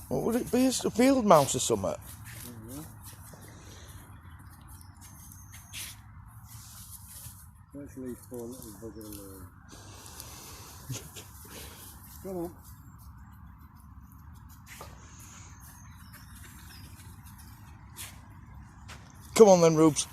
What would it be? A field mouse or something? Let's leave poor little bugger alone. Come on. Come on then, Rubes.